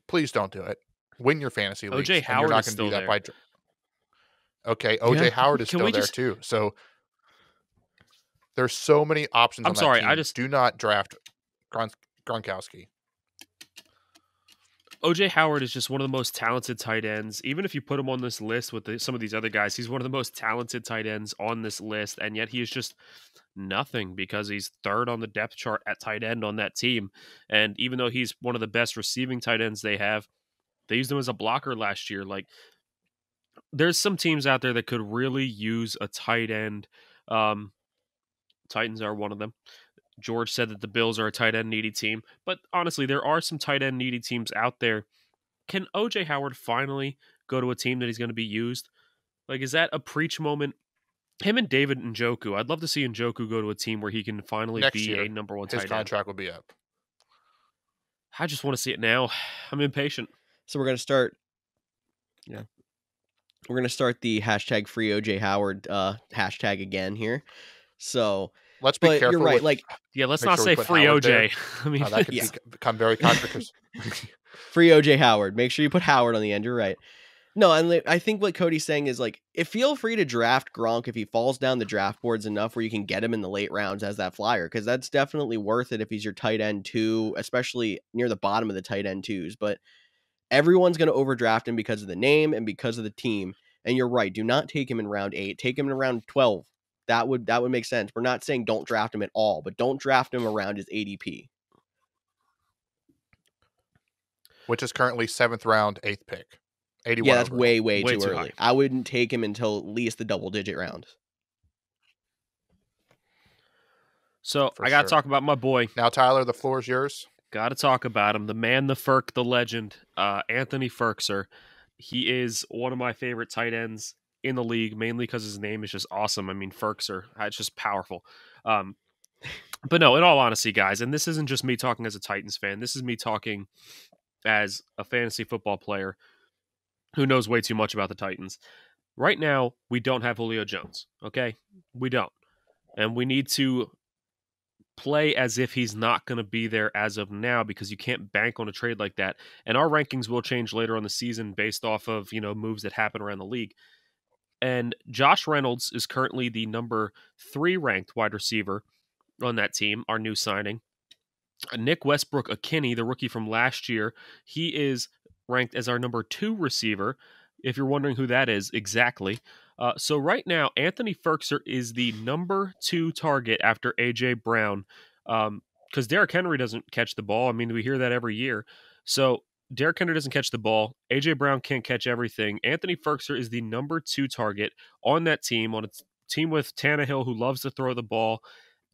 Please don't do it. Win your fantasy leagues. OJ Howard is still there. Okay, OJ Howard is still there too. So there's so many options on that team. I just do not draft Gronkowski. OJ Howard is just one of the most talented tight ends. Even if you put him on this list with some of these other guys, he's one of the most talented tight ends on this list, and yet he is just nothing because he's third on the depth chart at tight end on that team. And even though he's one of the best receiving tight ends they have, they used him as a blocker last year. Like, there's some teams out there that could really use a tight end. Titans are one of them. George said that the Bills are a tight end needy team, but honestly, there are some tight end needy teams out there. Can OJ Howard finally go to a team that he's going to be used? Like, is that a preach moment? Him and David Njoku. I'd love to see Njoku go to a team where he can finally be a number 1 tight end. His contract will be up. I just want to see it now. I'm impatient. So we're going to start. Yeah. We're going to start the hashtag free OJ Howard hashtag again here. So let's be But careful. you're right. With, Like, Yeah, let's make not sure we say put free Howard there. OJ. I mean, that could Yeah. become very controversial. free OJ Howard. Make sure you put Howard on the end. You're right. No, and I think what Cody's saying is like, feel free to draft Gronk if he falls down the draft boards enough where you can get him in the late rounds as that flyer, because that's definitely worth it if he's your tight end too, especially near the bottom of the tight end twos. But everyone's going to overdraft him because of the name and because of the team. And you're right. Do not take him in round 8. Take him in round 12. That would make sense. We're not saying don't draft him at all, but don't draft him around his ADP. Which is currently 7th round, 8th pick. 81 Yeah, that's overall. way too early. high. I wouldn't take him until at least the double-digit round. So For I got to sure. talk about my boy. Now, Tyler, the floor is yours. Got to talk about him. The man, the Ferk, the legend, Anthony Ferkser. He is one of my favorite tight ends in the league, mainly because his name is just awesome. I mean, Ferkser, it's just powerful. But no, in all honesty, guys, and this isn't just me talking as a Titans fan. This is me talking as a fantasy football player who knows way too much about the Titans. Right now, we don't have Julio Jones, okay? We don't. And we need to play as if he's not going to be there as of now, because you can't bank on a trade like that. And our rankings will change later on the season based off of, moves that happen around the league. And Josh Reynolds is currently the number 3 ranked wide receiver on that team, our new signing. Nick Westbrook-Ikhine, the rookie from last year, he is ranked as our number 2 receiver. If you're wondering who that is, exactly. So right now, Anthony Ferkser is the number 2 target after A.J. Brown, because Derrick Henry doesn't catch the ball. I mean, we hear that every year. So Derrick Henry doesn't catch the ball. A.J. Brown can't catch everything. Anthony Ferkser is the number 2 target on that team, on a team with Tannehill, who loves to throw the ball.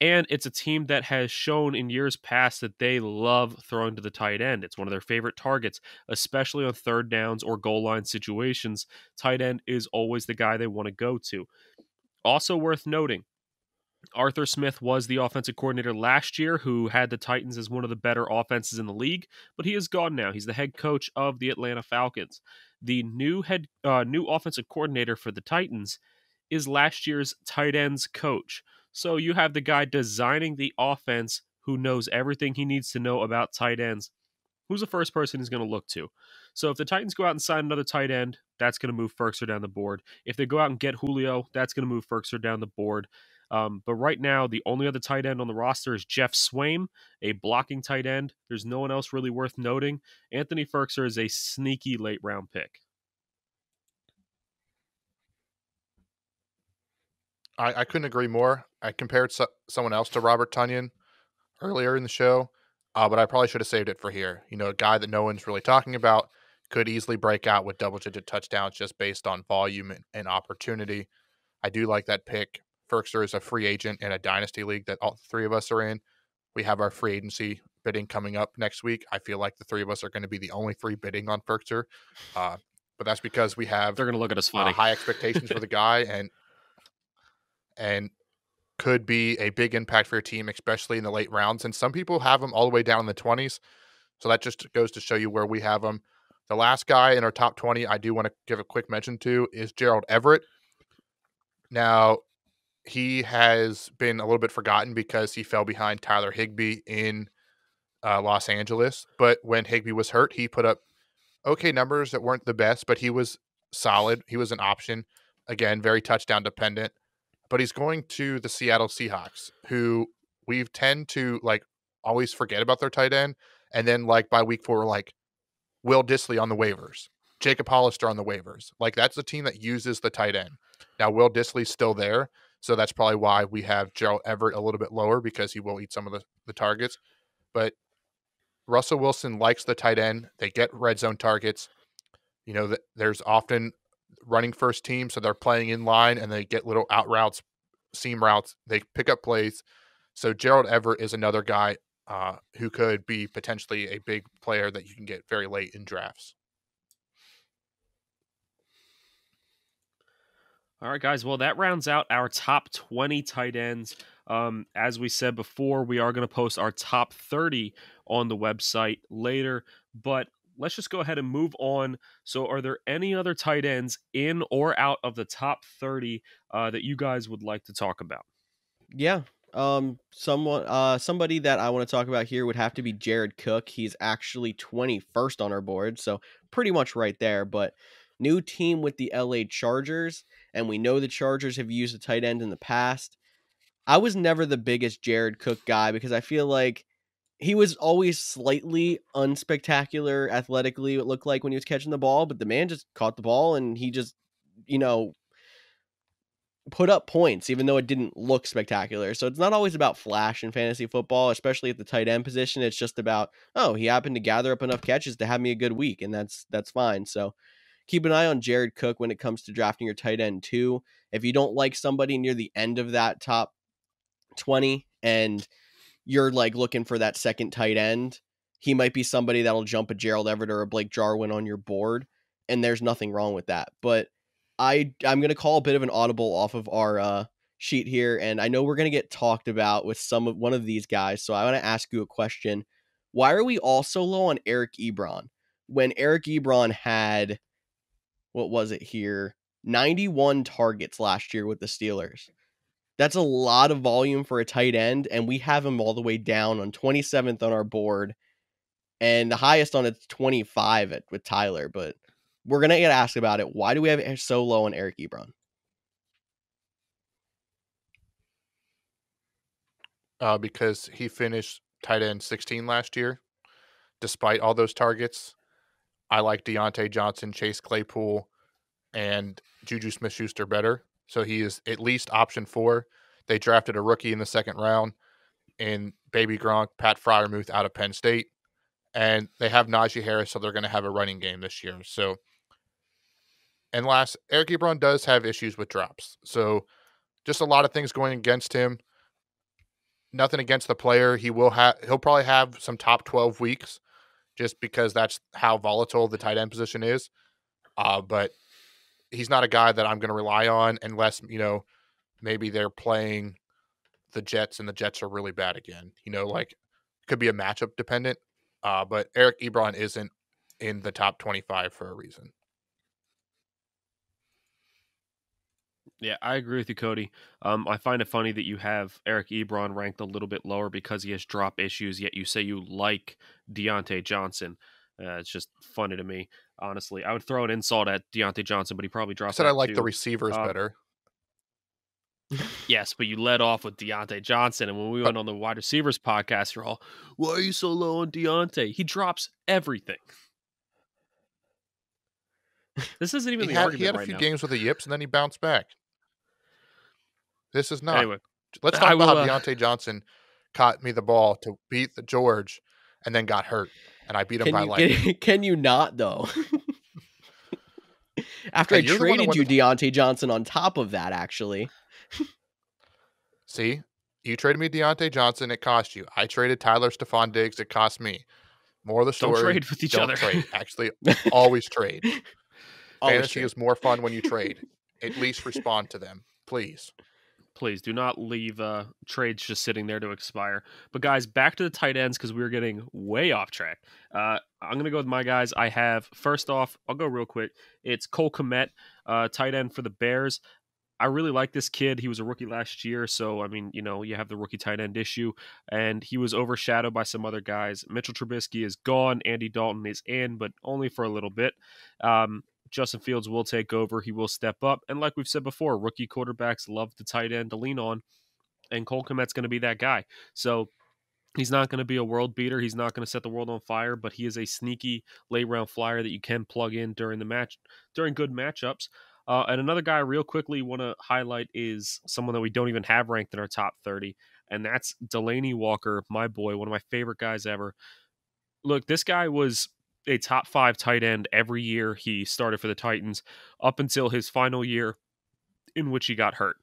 And it's a team that has shown in years past that they love throwing to the tight end. It's one of their favorite targets, especially on third downs or goal line situations. Tight end is always the guy they want to go to. Also worth noting, Arthur Smith was the offensive coordinator last year who had the Titans as one of the better offenses in the league, but he is gone now. He's the head coach of the Atlanta Falcons. The new offensive coordinator for the Titans is last year's tight ends coach. So you have the guy designing the offense who knows everything he needs to know about tight ends. Who's the first person he's going to look to? So if the Titans go out and sign another tight end, that's going to move Ferkser down the board. If they go out and get Julio, that's going to move Ferkser down the board. But right now, the only other tight end on the roster is Jeff Swaim, a blocking tight end. There's no one else really worth noting. Anthony Ferkser is a sneaky late round pick. I couldn't agree more. I compared someone else to Robert Tonyan earlier in the show, but I probably should have saved it for here. A guy that no one's really talking about, could easily break out with double-digit touchdowns just based on volume and opportunity. I do like that pick. Ferkser is a free agent in a dynasty league that all 3 of us are in. We have our free agency bidding coming up next week. I feel like the 3 of us are going to be the only 3 bidding on Ferkser, but that's because we have They're going to look at us funny. High expectations for the guy and could be a big impact for your team, especially in the late rounds. And some people have him all the way down in the 20s. So that just goes to show you where we have him. The last guy in our top 20 I do want to give a quick mention to is Gerald Everett. Now, he has been a little bit forgotten because he fell behind Tyler Higbee in Los Angeles. But when Higbee was hurt, he put up okay numbers that weren't the best, but he was solid. He was an option. Again, very touchdown dependent. But he's going to the Seattle Seahawks, who we tend to always forget about their tight end. And then by week 4, we're like, Will Dissly on the waivers, Jacob Hollister on the waivers. That's the team that uses the tight end. Now, Will Dissly's still there. So that's probably why we have Gerald Everett a little bit lower, because he will eat some of the targets. But Russell Wilson likes the tight end. They get red zone targets. There's often running first team, so they're playing in line and they get little out routes, seam routes. They pick up plays. So Gerald Everett is another guy who could be potentially a big player that you can get very late in drafts. All right, guys. Well, that rounds out our top 20 tight ends. As we said before, we are going to post our top 30 on the website later, but let's just go ahead and move on. So are there any other tight ends in or out of the top 30 that you guys would like to talk about? Yeah. Somebody that I want to talk about here would have to be Jared Cook. He's actually 21st on our board, so pretty much right there. But new team with the LA Chargers, and we know the Chargers have used a tight end in the past. I was never the biggest Jared Cook guy because I feel like he was always slightly unspectacular athletically, it looked like when he was catching the ball, but the man just caught the ball and he just, you know, put up points, even though it didn't look spectacular. So it's not always about flash in fantasy football, especially at the tight end position. It's just about, oh, he happened to gather up enough catches to have me a good week, and that's fine. So keep an eye on Jared Cook when it comes to drafting your tight end too. If you don't like somebody near the end of that top 20 and you're like looking for that second tight end, he might be somebody that'll jump a Gerald Everett or a Blake Jarwin on your board, and there's nothing wrong with that. But I'm going to call a bit of an audible off of our sheet here, and I know we're going to get talked about with one of these guys, so I want to ask you a question. Why are we all so low on Eric Ebron when Eric Ebron had, what was it here, 91 targets last year with the Steelers? That's a lot of volume for a tight end, and we have him all the way down on 27th on our board, and the highest on it's 25 with Tyler. But we're gonna get asked about it. Why do we have it so low on Eric Ebron? Because he finished tight end 16 last year, despite all those targets. I like Deontay Johnson, Chase Claypool, and Juju Smith-Schuster better. So he is at least option 4. They drafted a rookie in the second round in Baby Gronk, Pat Fryermuth out of Penn State. And they have Najee Harris, so they're going to have a running game this year. So, and last, Eric Ebron does have issues with drops. So just a lot of things going against him. Nothing against the player. He'll probably have some top 12 weeks just because that's how volatile the tight end position is. But he's not a guy that I'm going to rely on unless, maybe they're playing the Jets and the Jets are really bad again. Like could be a matchup dependent. But Eric Ebron isn't in the top 25 for a reason. Yeah, I agree with you, Cody. I find it funny that you have Eric Ebron ranked a little bit lower because he has drop issues, yet you say you like Deontay Johnson. It's just funny to me, honestly. I would throw an insult at Deontay Johnson, but he probably I dropped said that I like too. the receivers better. Yes, but you led off with Deontay Johnson, and when we went on the wide receivers podcast, you're all, why are you so low on Deontay? He drops everything. This isn't even the argument He had a right few now. games with the yips, and then he bounced back. This is not. Anyway, let's talk about how Deontay Johnson caught me the ball to beat the George and then got hurt, and I beat him by lightning. Can you not, though? After I traded you Deontay Johnson on top of that, actually. See? You traded me Deontay Johnson, it cost you. I traded Tyler Stephon Diggs, it cost me. More of the story. Don't trade with each other. Trade. Actually, always trade. Fantasy is more fun when you trade. At least respond to them, please. Please do not leave trades just sitting there to expire. But guys, back to the tight ends because we were getting way off track. I'm going to go with my guys. I have, first off, I'll go real quick. It's Cole Kmet, tight end for the Bears. I really like this kid. He was a rookie last year, so, I mean, you have the rookie tight end issue, and he was overshadowed by some other guys. Mitchell Trubisky is gone. Andy Dalton is in, but only for a little bit. Justin Fields will take over. He will step up. And like we've said before, rookie quarterbacks love the tight end to lean on, and Cole Kmet's going to be that guy. So he's not going to be a world beater. He's not going to set the world on fire, but he is a sneaky late-round flyer that you can plug in during good matchups. And another guy I real quickly want to highlight is someone that we don't even have ranked in our top 30, and that's Delaney Walker, my boy, one of my favorite guys ever. Look, this guy was a top 5 tight end every year he started for the Titans up until his final year in which he got hurt.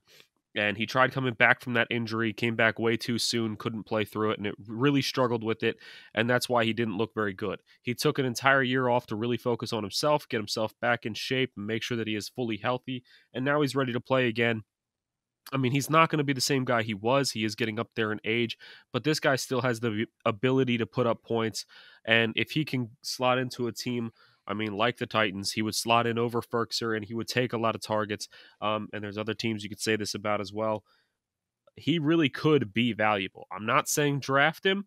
And he tried coming back from that injury, came back way too soon, couldn't play through it, and it really struggled with it, and that's why he didn't look very good. He took an entire year off to really focus on himself, get himself back in shape, and make sure that he is fully healthy, and now he's ready to play again. I mean, he's not going to be the same guy he was. He is getting up there in age, but this guy still has the ability to put up points, and if he can slot into a team, I mean, like the Titans, he would slot in over Ferkser, and he would take a lot of targets. And there's other teams you could say this about as well. he really could be valuable. I'm not saying draft him,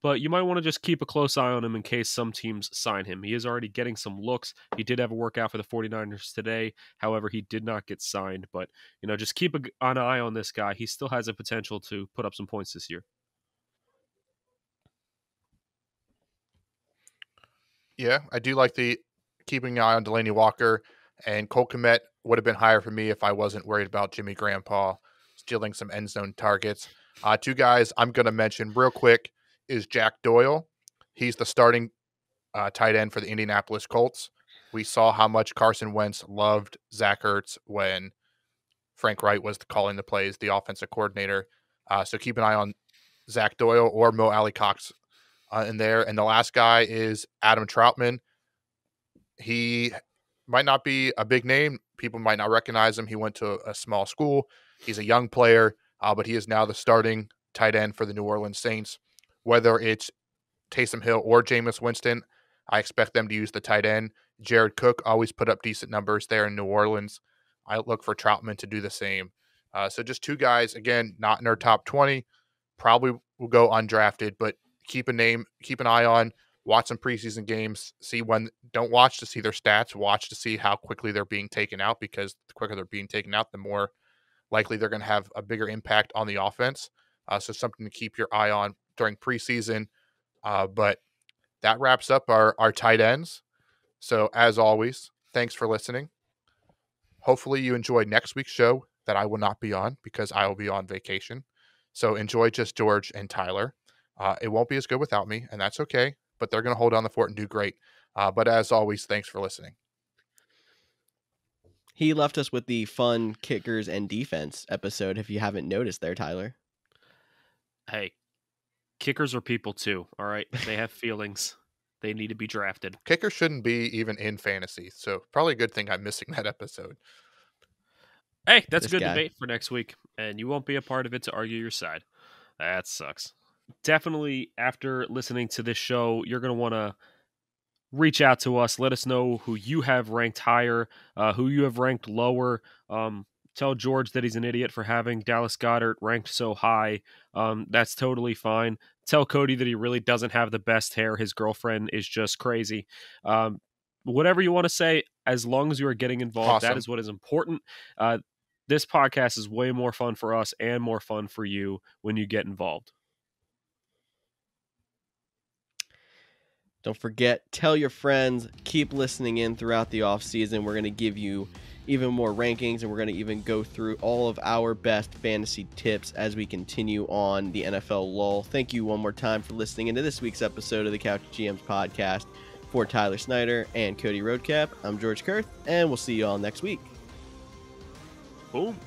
but you might want to just keep a close eye on him in case some teams sign him. He is already getting some looks. He did have a workout for the 49ers today. However, he did not get signed. But, just keep an eye on this guy. He still has a potential to put up some points this year. Yeah, I do like the keeping an eye on Delaney Walker, and Cole Kmet would have been higher for me if I wasn't worried about Jimmy Grandpa stealing some end zone targets. Two guys I'm going to mention real quick is Jack Doyle. He's the starting tight end for the Indianapolis Colts. We saw how much Carson Wentz loved Zach Ertz when Frank Wright was calling the plays, the offensive coordinator. So keep an eye on Zach Doyle or Mo Alley Cox in there. And the last guy is Adam Troutman. He might not be a big name. People might not recognize him. He went to a small school. He's a young player, but he is now the starting tight end for the New Orleans Saints. Whether it's Taysom Hill or Jameis Winston, I expect them to use the tight end. Jared Cook always put up decent numbers there in New Orleans. I look for Troutman to do the same. So just two guys, again, not in our top 20, probably will go undrafted, but keep an eye on, watch some preseason games, don't watch to see their stats, watch to see how quickly they're being taken out, because the quicker they're being taken out, the more likely they're going to have a bigger impact on the offense. So something to keep your eye on during preseason. But that wraps up our tight ends. So as always, thanks for listening. Hopefully you enjoy next week's show that I will not be on because I will be on vacation. So enjoy just George and Tyler. It won't be as good without me, and that's okay, but they're going to hold down the fort and do great. But as always, thanks for listening. He left us with the fun kickers and defense episode, if you haven't noticed there, Tyler. Hey, kickers are people too, all right? They have feelings. They need to be drafted. Kicker shouldn't be even in fantasy, so probably a good thing I'm missing that episode. Hey, that's a good debate for next week, and you won't be a part of it to argue your side. That sucks. Definitely, after listening to this show, you're going to want to reach out to us. Let us know who you have ranked higher, who you have ranked lower. Tell George that he's an idiot for having Dallas Goedert ranked so high. That's totally fine. Tell Cody that he really doesn't have the best hair. His girlfriend is just crazy. Whatever you want to say, as long as you are getting involved, awesome. That is what is important. This podcast is way more fun for us and more fun for you when you get involved. Don't forget, tell your friends, keep listening in throughout the off season. We're going to give you even more rankings, and we're going to even go through all of our best fantasy tips as we continue on the NFL lull. Thank you one more time for listening into this week's episode of the Couch GMs podcast. For Tyler Snyder and Cody Roadcap, I'm George Kerth, and we'll see you all next week. Boom.